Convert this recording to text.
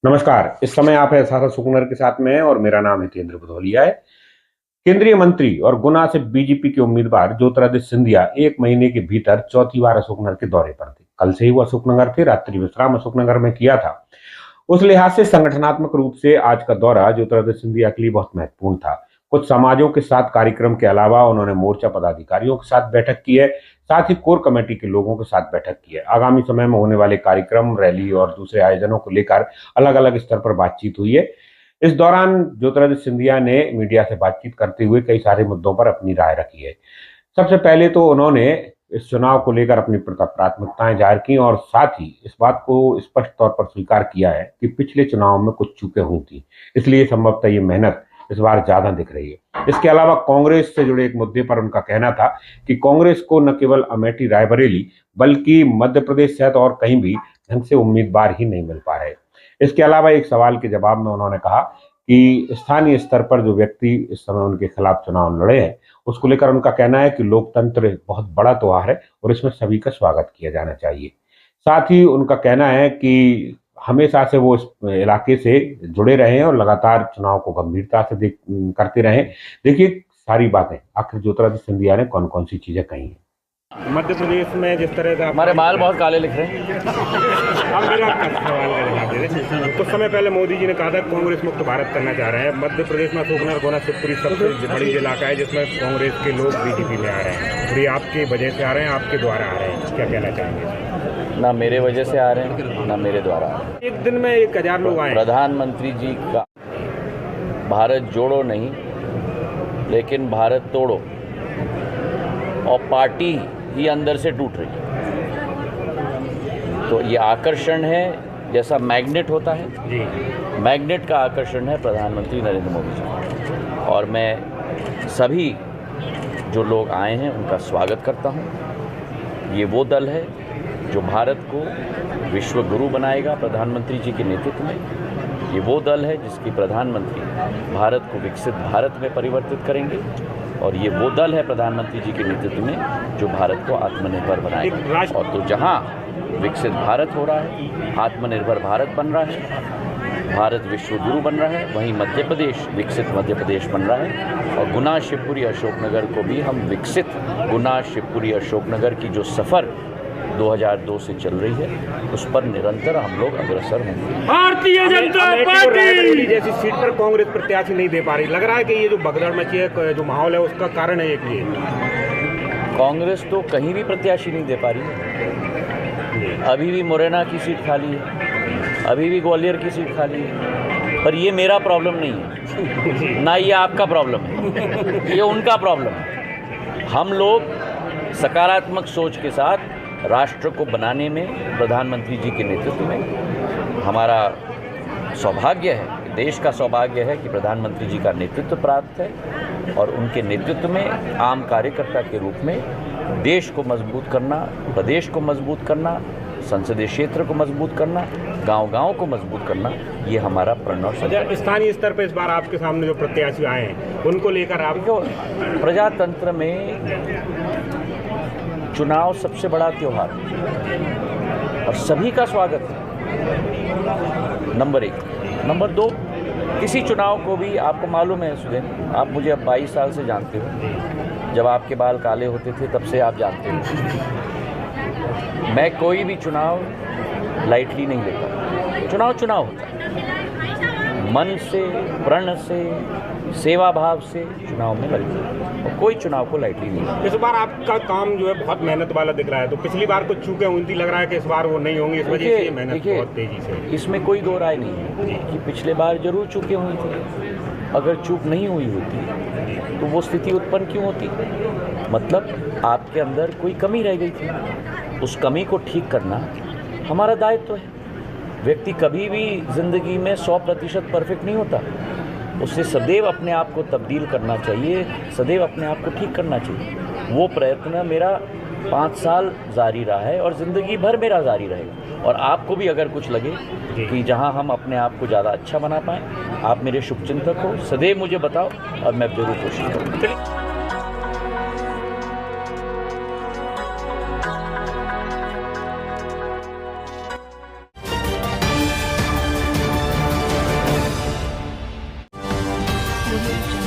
नमस्कार। इस समय आप है सारा सुकुनर के साथ में हैं और मेरा नाम हितेंद्र भदौलिया है। केंद्रीय मंत्री और गुना से बीजेपी के उम्मीदवार ज्योतिरादित्य सिंधिया एक महीने के भीतर चौथी बार अशोकनगर के दौरे पर थे। कल से ही वो अशोकनगर थे, रात्रि विश्राम अशोकनगर में किया था। उस लिहाज से संगठनात्मक रूप से आज का दौरा ज्योतिरादित्य सिंधिया के लिए बहुत महत्वपूर्ण था। कुछ समाजों के साथ कार्यक्रम के अलावा उन्होंने मोर्चा पदाधिकारियों के साथ बैठक की है, साथ ही कोर कमेटी के लोगों के साथ बैठक की है। आगामी समय में होने वाले कार्यक्रम, रैली और दूसरे आयोजनों को लेकर अलग अलग स्तर पर बातचीत हुई है। इस दौरान ज्योतिरादित्य सिंधिया ने मीडिया से बातचीत करते हुए कई सारे मुद्दों पर अपनी राय रखी है। सबसे पहले तो उन्होंने इस चुनाव को लेकर अपनी प्राथमिकताएं जाहिर की और साथ ही इस बात को स्पष्ट तौर पर स्वीकार किया है कि पिछले चुनाव में कुछ चूकें हुई थी, इसलिए संभवतः ये मेहनत इस बार ज्यादा दिख रही है। इसके अलावा कांग्रेस से जुड़े एक मुद्दे पर उनका कहना था कि कांग्रेस को न केवल अमेठी रायबरेली बल्कि मध्य प्रदेश सहित और कहीं भी ढंग से उम्मीदवार ही नहीं मिल पा रहे। इसके अलावा एक सवाल के जवाब में उन्होंने कहा कि स्थानीय स्तर पर जो व्यक्ति इस समय उनके खिलाफ चुनाव लड़े हैं, उसको लेकर उनका कहना है कि लोकतंत्र बहुत बड़ा त्योहार है और इसमें सभी का स्वागत किया जाना चाहिए। साथ ही उनका कहना है कि हमेशा से वो इस इलाके से जुड़े रहे हैं और लगातार चुनाव को गंभीरता से करते रहे। देखिए सारी बातें आखिर ज्योतिरादित्य सिंधिया ने कौन कौन सी चीजें कही हैं। मध्य प्रदेश में जिस तरह का हमारे बाल बहुत काले लिख रहे हैं। अब मेरा सवाल का जवाब दे दें। कुछ समय पहले मोदी जी ने कहा था कांग्रेस मुक्त भारत करना चाह रहे हैं। मध्य प्रदेश में अशोकनगर, गुना, शिवपुरी सबसे बड़ी इलाका है जिसमें कांग्रेस के लोग बीजेपी में आ रहे हैं और ये आपकी वजह से आ रहे हैं, आपके द्वारा आ रहे हैं, क्या कहना चाहेंगे? ना मेरे वजह से आ रहे हैं, ना मेरे द्वारा आ रहे हैं। एक दिन में 1000 लोग आए। प्रधानमंत्री जी का भारत जोड़ो नहीं, लेकिन भारत तोड़ो, और पार्टी ही अंदर से टूट रही है। तो ये आकर्षण है, जैसा मैग्नेट होता है जी, मैग्नेट का आकर्षण है प्रधानमंत्री नरेंद्र मोदी जी। और मैं सभी जो लोग आए हैं उनका स्वागत करता हूं। ये वो दल है जो भारत को विश्व गुरु बनाएगा प्रधानमंत्री जी के नेतृत्व में। ये वो दल है जिसकी प्रधानमंत्री भारत को विकसित भारत में परिवर्तित करेंगे, और ये वो दल है प्रधानमंत्री जी के नेतृत्व में जो भारत को आत्मनिर्भर बनाएगा। और तो जहाँ विकसित भारत हो रहा है, आत्मनिर्भर भारत बन रहा है, भारत विश्व गुरु बन रहा है, वहीं मध्य प्रदेश विकसित मध्य प्रदेश बन रहा है। और गुना, शिवपुरी, अशोकनगर को भी हम विकसित गुना, शिवपुरी, अशोकनगर की जो सफ़र 2002 से चल रही है उस पर निरंतर हम लोग अग्रसर होंगे। भारतीय जनता पार्टी जैसी सीट पर कांग्रेस प्रत्याशी नहीं दे पा रही, लग रहा है कि ये जो भगदड़ मची है, जो माहौल है, उसका कारण है एक ये। कांग्रेस तो कहीं भी प्रत्याशी नहीं दे पा रही है। अभी भी मुरैना की सीट खाली है, अभी भी ग्वालियर की सीट खाली है। पर ये मेरा प्रॉब्लम नहीं है, ना ये आपका प्रॉब्लम है, ये उनका प्रॉब्लम है। हम लोग सकारात्मक सोच के साथ राष्ट्र को बनाने में प्रधानमंत्री जी के नेतृत्व में हमारा सौभाग्य है, देश का सौभाग्य है कि प्रधानमंत्री जी का नेतृत्व प्राप्त है, और उनके नेतृत्व में आम कार्यकर्ता के रूप में देश को मजबूत करना, प्रदेश को मजबूत करना, संसदीय क्षेत्र को मजबूत करना, गांव-गांव को मजबूत करना, ये हमारा प्रण और संकल्प। स्थानीय स्तर पर इस बार आपके सामने जो प्रत्याशी आए हैं उनको लेकर आप, प्रजातंत्र में चुनाव सबसे बड़ा त्योहार है और सभी का स्वागत है, नंबर 1। नंबर 2, किसी चुनाव को भी आपको मालूम है सुधीन, आप मुझे अब 22 साल से जानते हो, जब आपके बाल काले होते थे तब से आप जानते हो। मैं कोई भी चुनाव लाइटली नहीं लेता। चुनाव चुनाव होता है, मन से, प्रण से, सेवा भाव से चुनाव में लगे, और कोई चुनाव को लाइटली नहीं। इस बार आपका काम जो है बहुत मेहनत वाला दिख रहा है, तो पिछली बार कुछ चूकें हुई थी, लग रहा है कि इस बार वो नहीं होंगी, इस वजह से मेहनत बहुत तेजी से। इसमें कोई दो राय नहीं है कि पिछले बार जरूर चूकें हुई थी। अगर चूक नहीं हुई होती तो वो स्थिति उत्पन्न क्यों होती? मतलब आपके अंदर कोई कमी रह गई थी, उस कमी को ठीक करना हमारा दायित्व है। व्यक्ति कभी भी जिंदगी में 100% परफेक्ट नहीं होता, उसे सदैव अपने आप को तब्दील करना चाहिए, सदैव अपने आप को ठीक करना चाहिए। वो प्रयत्न मेरा 5 साल जारी रहा है और ज़िंदगी भर मेरा जारी रहेगा। और आपको भी अगर कुछ लगे कि जहां हम अपने आप को ज़्यादा अच्छा बना पाएँ, आप मेरे शुभचिंतक हो, सदैव मुझे बताओ और मैं ज़रूर कोशिश करूँगा। Audio Jungle.